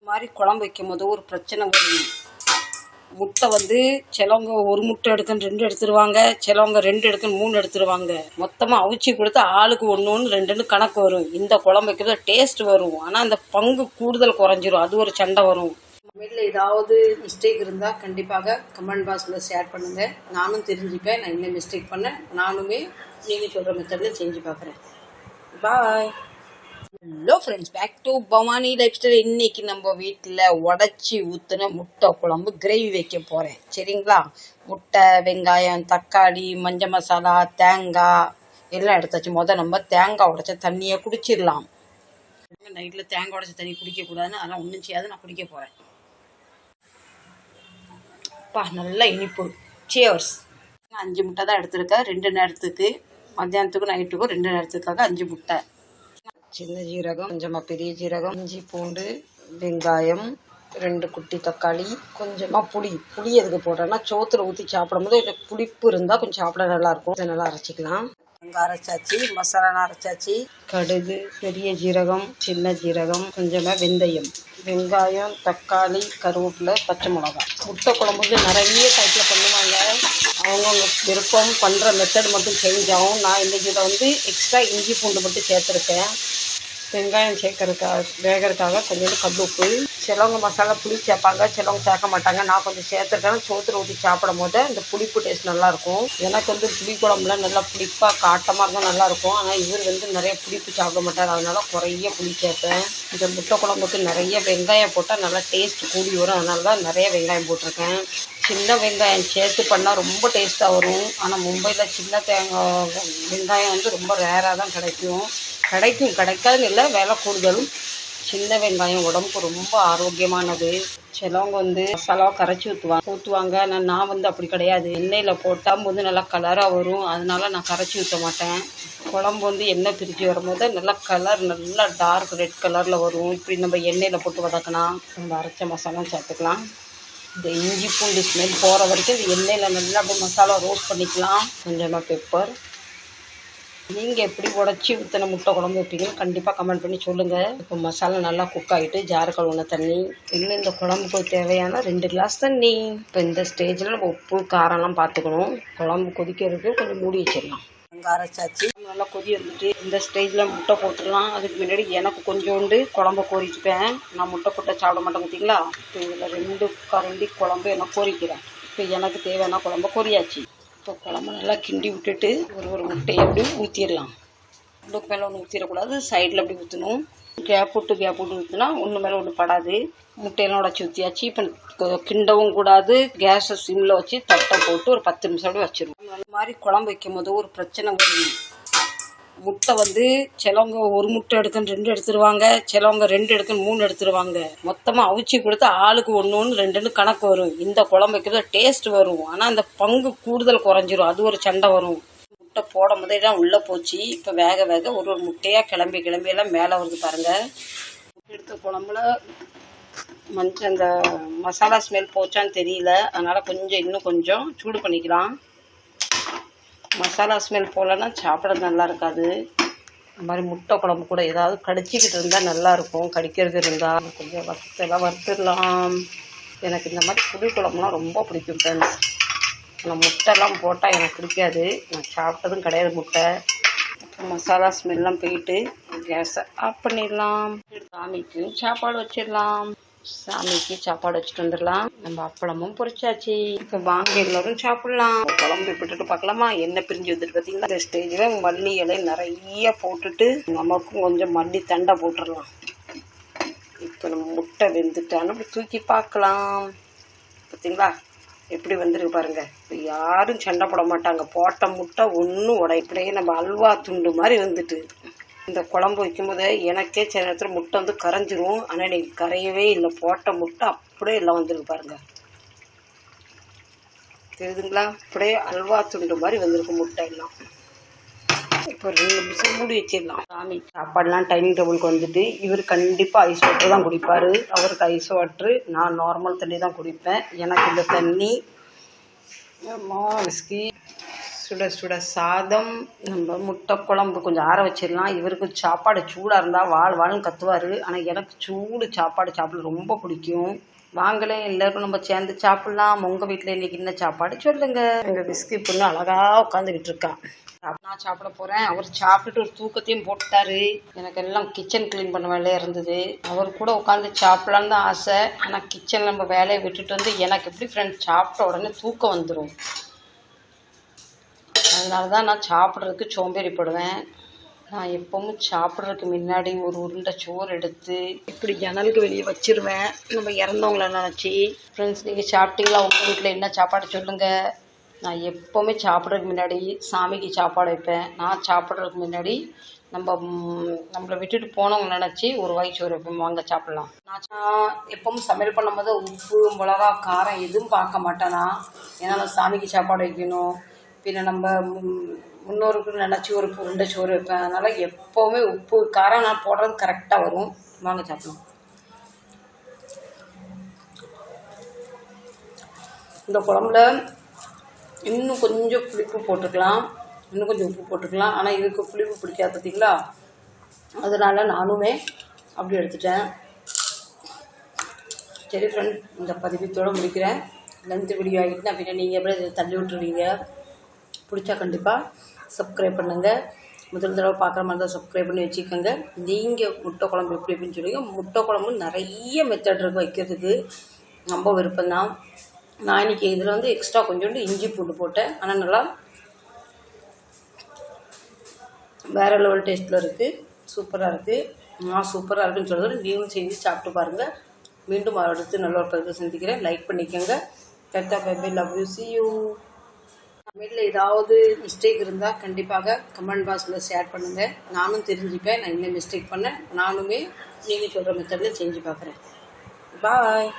மாதிரி குழம்பு வைக்கும் போது ஒரு பிரச்சனை வரும். முட்டை வந்து சிலவங்க ஒரு முட்டை எடுக்கன்னு 2 எடுத்துருவாங்க, சிலவங்க 2 எடுக்கன்னு 3 எடுத்துருவாங்க. மொத்தமாக அவிச்சு கொடுத்து ஆளுக்கு 1 2 கணக்கு வரும். இந்த குழம்பு வைக்கிறது டேஸ்ட் வரும், ஆனால் அந்த பங்கு கூடுதல் குறைஞ்சிரும். அது ஒரு சண்டை வரும். வீட்டில் ஏதாவது மிஸ்டேக் இருந்தால் கண்டிப்பாக கமெண்ட் பாக்ஸில் ஷேர் பண்ணுங்கள். நானும் தெரிஞ்சுப்பேன். நான் என்ன மிஸ்டேக் பண்ணேன், நானுமே நீங்கள் சொல்கிற மெத்தடில் செஞ்சு பார்க்குறேன். Bye. Hello friends, back to Bhavani life style. இன்னைக்கு நம்ம வீட்டில் உடச்சி ஊற்றின முட்டை குழம்பு கிரேவி வைக்க போகிறேன். சரிங்களா? முட்டை, வெங்காயம், தக்காளி, மஞ்சள் மசாலா, தேங்காய் எல்லாம் எடுத்தாச்சு. நம்ம தேங்காய் உடைச்ச தண்ணியை குடிச்சிடலாம். நைட்டில் தேங்காய் உடைச்ச தண்ணி குடிக்கக்கூடாதுன்னு அதெல்லாம் ஒன்றும் செய்யாது. நான் குடிக்க போகிறேன். நல்லா இனிப்பு. சியர்ஸ். 5 முட்டை தான் எடுத்துருக்கேன். 2 நேரத்துக்கு, மத்தியானத்துக்கும் நைட்டுக்கும் 2 நேரத்துக்காக 5 முட்டை. சின்ன ஜீரகம், கொஞ்சமாக பெரிய ஜீரகம், இஞ்சி பூண்டு, வெங்காயம், 2 குட்டி தக்காளி, கொஞ்சமாக புளி எதுக்கு போடுறேன்னா சோத்துல ஊற்றி சாப்பிடும்போது புளிப்பு இருந்தால் கொஞ்சம் சாப்பிட நல்லாயிருக்கும். இதை நல்லா அரைச்சிக்கலாம். வெங்காயம் அரைச்சாச்சு, மசாலா அரைச்சாச்சு. கடுகு, பெரிய ஜீரகம், சின்ன ஜீரகம், கொஞ்சமாக வெந்தயம், வெங்காயம், தக்காளி, கருவேப்பிலை, பச்சை மிளகாய். முட்டை குழம்புக்கு நிறைய டைப்பில் பண்ணுவாங்க. அவங்கவுங்க விருப்பம் பண்ணுற மெத்தட் மட்டும் சேஞ்ச் ஆகும். நான் இன்றைக்கி இதை வந்து எக்ஸ்ட்ரா இஞ்சி பூண்டு மட்டும் சேர்த்துருக்கேன். வெங்காயம் வேகிறதுக்காக கொஞ்சோண்டு கல் உப்பு. சிலவங்க மசாலா புளி சேர்ப்பாங்க, சிலவங்க சேர்க்க மாட்டாங்க. நான் கொஞ்சம் சேர்த்துருக்கேன். சோத்துல ஊற்றி சாப்பிடும் போது இந்த புளிப்பு டேஸ்ட் நல்லாயிருக்கும். எனக்கு வந்து புளி குழம்புல நல்லா புளிப்பாக காட்டமாக இருந்தால் நல்லாயிருக்கும். ஆனால் இவர் வந்து நிறைய புளிப்பு சாப்பிட மாட்டார், அதனால குறைய புளி சேர்ப்பேன். இந்த முட்டை குழம்புக்கு நிறைய வெங்காயம் போட்டால் நல்லா டேஸ்ட் கூடி வரும். அதனால தான் நிறைய வெங்காயம் போட்டிருக்கேன். சின்ன வெங்காயம் சேர்த்து பண்ணால் ரொம்ப டேஸ்ட்டாக வரும். ஆனால் மும்பையில் சின்ன வெங்காயம் வந்து ரொம்ப ரேராக தான் கிடைக்காதுன்னு இல்லை, விலை கூடுதல். சின்ன வெங்காயம் உடம்புக்கு ரொம்ப ஆரோக்கியமானது. சிலவங்க வந்து மசாலாவை கரைச்சி ஊற்றுவாங்க. நான் வந்து அப்படி கிடையாது. எண்ணெயில் போட்டால் வந்து நல்லா கலராக வரும், அதனால நான் கரைச்சி ஊற்ற மாட்டேன். குழம்பு வந்து எண்ணெய் பிரித்து வரும்போது நல்லா நல்லா டார்க் ரெட் கலரில் வரும். இப்படி நம்ம எண்ணெயில் போட்டு வதக்கினா நம்ம அரைச்ச மசாலா சேர்த்துக்கலாம். இந்த இஞ்சி பூண்டு ஸ்மெல் போகிற வரைக்கும் இந்த எண்ணெயில் நல்லா அப்படியே மசாலா ரோஸ்ட் பண்ணிக்கலாம். கொஞ்சமாக பெப்பர். நீங்கள் எப்படி உடச்சி ஊற்றின முட்டை குழம்பு வைப்பீங்கன்னு கண்டிப்பாக கமெண்ட் பண்ணி சொல்லுங்கள். இப்போ மசாலா நல்லா குக் ஆகிட்டு ஜாரு கழுவுன தண்ணி, இன்னும் இந்த குழம்புக்கு தேவையான 2 கிளாஸ் தண்ணி. இப்போ இந்த ஸ்டேஜில் நம்ம உப்பு காரம்லாம் பார்த்துக்கணும். குழம்பு கொதிக்கிறதுக்கு கொஞ்சம் மூடி வச்சிடலாம். வெங்காயம் அரைச்சாச்சு, நல்லா கொதி வந்துட்டு இந்த ஸ்டேஜில் முட்டை போட்டுடலாம். அதுக்கு முன்னாடி எனக்கு கொஞ்சோண்டு குழம்பு கோரிச்சுப்பேன். நான் முட்டை போட்டால் சாப்பிட மாட்டேன் பார்த்தீங்களா? இப்போ இதில் 2 கரண்டி குழம்பு எனக்கு கோரிக்கிறேன். இப்போ எனக்கு தேவையான குழம்பு கோரியாச்சு. இப்போ குழம்பு நல்லா கிண்டி விட்டுட்டு ஒரு முட்டையை அப்படி ஊற்றிடலாம். உள்ளுக்கு மேலே ஒன்று ஊற்றிடக்கூடாது, சைடில் அப்படி ஊற்றணும். கேப் விட்டு ஊற்றினா ஒன்று மேலே ஒன்று படாது. முட்டையெல்லாம் உடச்சி ஊற்றியாச்சு. இப்போ கிண்டவும் கூடாது. கேஸை சிம்மில் வச்சு தட்டை போட்டு ஒரு 10 நிமிஷம் அப்படி வச்சிருவோம். அந்த மாதிரி குழம்பு வைக்கும் போது ஒரு பிரச்சனை வரும். முட்டை வந்து சிலவங்க ஒரு முட்டை எடுக்கன்னு 2 எடுத்துருவாங்க, சிலவங்க 2 எடுக்கன்னு 3 எடுத்துருவாங்க. மொத்தமாக அவிச்சு கொடுத்து ஆளுக்கு 1 2 கணக்கு வரும். இந்த குழம்பு வைக்கிறது டேஸ்ட் வரும், ஆனால் அந்த பங்கு கூடுதல் குறைஞ்சிரும். அது ஒரு சண்டை வரும். முட்டை போடும் போதே தான் உள்ளே போச்சு. இப்போ வேக ஒரு முட்டையாக கிளம்பி எல்லாம் மேலே வருது பாருங்கள். எடுத்த குழம்புல அந்த மசாலா ஸ்மெல் போச்சான்னு தெரியல, அதனால் இன்னும் கொஞ்சம் சூடு பண்ணிக்கலாம். மசாலா ஸ்மெல் போலன்னா சாப்பிட்றது நல்லா இருக்காது. இந்த மாதிரி முட்டை குழம்பு கூட ஏதாவது கடிச்சிக்கிட்டு இருந்தால் நல்லாயிருக்கும். கடிக்கிறது இருந்தால் கொஞ்சம் வறுத்துடலாம். எனக்கு இந்த மாதிரி புளி குழம்புலாம் ரொம்ப பிடிக்கும் ஃப்ரெண்ட்ஸ். ஆனால் முட்டைலாம் போட்டால் எனக்கு பிடிக்காது. நான் சாப்பிட்டதும் கிடையாது முட்டை. மசாலா ஸ்மெல்லாம் போயிட்டு கேஸை ஆஃப் பண்ணிடலாம். சாமிக்கு சாப்பாடு வச்சிடலாம். சாமிக்கு சாப்பாடு வச்சுட்டு வந்துடலாம். நம்ம அப்பளமும் பொரிச்சாச்சு. இப்போ வாங்க எல்லோரும் சாப்பிடலாம். குழம்பு விட்டுட்டு பார்க்கலாமா? எண்ணெய் பிரிஞ்சு வந்துட்டு பார்த்தீங்கன்னா இந்த ஸ்டேஜில் மல்லி இலை நிறைய போட்டுட்டு நமக்கும் கொஞ்சம் மல்லி தண்டை போட்டுடலாம். இப்போ நம்ம முட்டை வெந்துட்டான்னு அப்படி தூக்கி பார்க்கலாம். பார்த்தீங்களா எப்படி வந்துருக்கு பாருங்கள். இப்போ யாரும் சண்டை போட மாட்டாங்க. போட்ட முட்டை ஒன்றும் இப்படியே நம்ம அல்வா துண்டு மாதிரி வந்துட்டு. இந்த குழம்பு வைக்கும்போது எனக்கே சில நேரத்தில் முட்டை வந்து கரைஞ்சிரும். ஆனால் இன்றைக்கி கரையவே இல்லை. போட்ட முட்டை அப்படியே எல்லாம் வந்துருக்கு பாருங்கள். தெரியுதுங்களா? அப்படியே அல்வா துண்டு மாதிரி வந்திருக்கு முட்டை எல்லாம். இப்போ 2 நிமிஷம் மூடி வச்சிடலாம். சாமி சாப்பாடுலாம் டைனிங் டேபிளுக்கு வந்துட்டு இவர் கண்டிப்பாக ஐஸ் வாட்டர் தான் குடிப்பார். அவருக்கு ஐஸ் வாட்ரு, நான் நார்மல் தண்ணி தான் குடிப்பேன். எனக்கு இந்த தண்ணி விஸ்கி சுட சுட சாதம், நம்ம முட்டை குழம்பு கொஞ்சம் ஆற வச்சிடலாம். இவருக்கு சாப்பாடு சூடாக இருந்தால் வாழ்னு கத்துவார். ஆனால் எனக்கு சூடு சாப்பாடு சாப்பிட ரொம்ப பிடிக்கும். வாங்களே எல்லோரும் நம்ம சேர்ந்து சாப்பிட்லாம். உங்கள் வீட்டில் இன்றைக்கி என்ன சாப்பாடு சொல்லுங்கள். எங்கள் பிஸ்கி பொண்ணு அழகாக உட்காந்துக்கிட்டு இருக்கான். நான் சாப்பிட போகிறேன். அவர் சாப்பிட்டுட்டு ஒரு தூக்கத்தையும் போட்டார். எனக்கு எல்லாம் கிச்சன் க்ளீன் பண்ண வேலையாக இருந்தது. அவர் கூட உட்காந்து சாப்பிட்லான்னு தான் ஆசை. ஆனால் கிச்சனில் நம்ம வேலையை விட்டுட்டு வந்து எனக்கு எப்படி ஃப்ரெண்ட்ஸ் சாப்பிட்ட உடனே தூக்கம் வந்துடும். அதனால தான் நான் சாப்பிட்றதுக்கு சோம்பேறிப்படுவேன். நான் எப்பவும் சாப்பிட்றதுக்கு முன்னாடி ஒரு உருண்டை சோறு எடுத்து இப்படி ஜன்னலுக்கு வெளியே வச்சிருவேன், நம்ம இறந்தவங்கள நினச்சி. ஃப்ரெண்ட்ஸ், நீங்கள் சாப்பிட்டீங்களா? உங்கள் வீட்டில் என்ன சாப்பாடு சொல்லுங்கள். நான் எப்போவுமே சாப்பிட்றதுக்கு முன்னாடி சாமிக்கு சாப்பாடு வைப்பேன். நான் சாப்பிட்றதுக்கு முன்னாடி நம்மளை விட்டுட்டு போனவங்க நினச்சி ஒரு வாய்ச்சோறு வைப்போம், வாங்க சாப்பிட்லாம். நான் எப்பவும் சமையல் பண்ணும்போது உப்பு மிளகா காரம் எதுவும் பார்க்க மாட்டேனா. ஏன்னா நான் சாமிக்கு சாப்பாடு வைக்கணும். பின்ன நம்ம முன்னோருக்கு நினச்சி ஒரு உருண்டை சோறு வைப்பேன். அதனால் எப்போவுமே உப்பு காரம் நான் போடுறது கரெக்டாக வரும். வாங்க சாப்பிடலாம். இந்த குழம்புல இன்னும் கொஞ்சம் புளிப்பு போட்டுக்கலாம், இன்னும் கொஞ்சம் உப்பு போட்டுக்கலாம். ஆனால் இதுக்கு புளிப்பு பிடிக்காது பார்த்தீங்களா, அதனால் நானுமே அப்படி எடுத்துட்டேன். சரி ஃப்ரெண்ட், இந்த பதிவத்தோடு முடிக்கிறேன். லென்த் வீடியோ ஆகிட்டுனா அப்படின்னா நீங்கள் எப்படி தள்ளி விட்டுருவீங்க. பிடிச்சா கண்டிப்பாக சப்ஸ்கிரைப் பண்ணுங்கள். முதல் தடவை பார்க்குற மாதிரி தான் சப்ஸ்கிரைப் பண்ணி வச்சுக்கோங்க. நீங்கள் முட்டை குழம்பு எப்படி எப்படின்னு சொல்லுவீங்க. முட்டை குழம்பு நிறைய மெத்தட் இருக்குது வைக்கிறதுக்கு, ரொம்ப விருப்பம்தான். நான் இன்றைக்கி இதில் எக்ஸ்ட்ரா கொஞ்சோண்டு இஞ்சி பூண்டு போட்டேன். ஆனால் நல்லா வேறு லெவல் டேஸ்ட்டில் இருக்குது, சூப்பராக இருக்குது. நான் சூப்பராக இருக்குன்னு சொல்கிறது நீங்களும் செஞ்சு சாப்பிட்டு பாருங்கள். மீண்டும் அடுத்து நல்ல ஒரு பதிவு சந்திக்கிறேன். லைக் பண்ணிக்கோங்க. Tata bye bye, love you, see you. தமிழில் ஏதாவது மிஸ்டேக் இருந்தால் கண்டிப்பாக கமெண்ட் பாக்ஸில் ஷேர் பண்ணுங்கள். நானும் தெரிஞ்சுப்பேன். நான் என்ன மிஸ்டேக் பண்ணேன், நானுமே நீங்கள் சொல்கிற மெத்தடில் செஞ்சு பார்க்குறேன். பாய்.